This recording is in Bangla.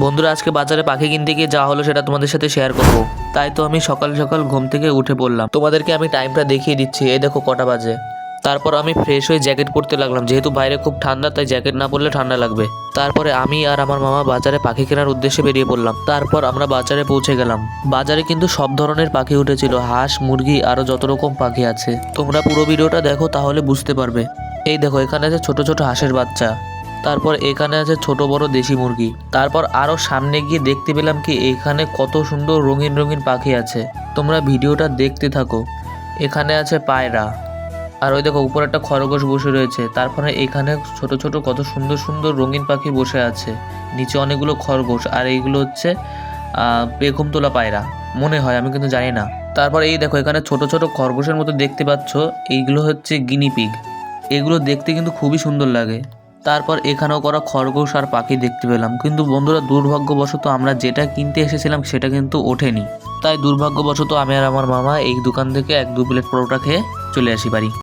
বন্ধুরা, আজকে বাজারে পাখি কিনতে গিয়ে যা হলো সেটা তোমাদের সাথে শেয়ার করব। তাই তো আমি সকাল সকাল ঘুম থেকে উঠে পড়লাম। তোমাদেরকে আমি টাইমটা দেখিয়ে দিচ্ছি। এই দেখো কটা বাজে। তারপর আমি ফ্রেশ হয়ে জ্যাকেট পরতে লাগলাম, যেহেতু বাইরে খুব ঠান্ডা, তাই জ্যাকেট না পরলে ঠান্ডা লাগবে। তারপরে আমি আর আমার মামা বাজারে পাখি কেনার উদ্দেশ্যে বেরিয়ে পড়লাম। তারপর আমরা বাজারে পৌঁছে গেলাম। বাজারে কিন্তু সব ধরনের পাখি উঠেছিল, হাঁস, মুরগি, আরো যত রকম পাখি আছে। তোমরা পুরো ভিডিওটা দেখো, তাহলে বুঝতে পারবে। এই দেখো, এখানে আছে ছোট ছোট হাঁসের বাচ্চা। তারপর এখানে আছে ছোট বড় দেশি মুরগি। তারপর আরো সামনে গিয়ে দেখতে পেলাম কি এখানে কত সুন্দর রঙিন রঙিন পাখি আছে। তোমরা ভিডিওটা দেখতে থাকো। এখানে আছে পায়রা, আর ওই দেখো উপরে একটা খরগোশ বসে রয়েছে। তারপরে এখানে ছোট ছোট কত সুন্দর সুন্দর রঙিন পাখি বসে আছে। নিচে অনেকগুলো খরগোশ, আর এইগুলো হচ্ছে বেগমতোলা পায়রা মনে হয়, আমি কিন্তু জানি না। তারপর এই দেখো এখানে ছোট ছোট খরগোশের মতো দেখতে পাচ্ছ, এইগুলো হচ্ছে গিনিপিগ। এগুলো দেখতে কিন্তু খুবই সুন্দর লাগে। তারপর এখানেও করা খরগোশ আর পাখি দেখতে পেলাম, কিন্তু বন্ধুরা দুর্ভাগ্যবশত আমরা যেটা কিনতে এসেছিলাম সেটা কিন্তু ওঠেনি। তাই দুর্ভাগ্যবশত আমি আর আমার মামা এই দোকান থেকে 1-2 প্লেট পরোটা খেয়ে চলে আসি বাড়ি।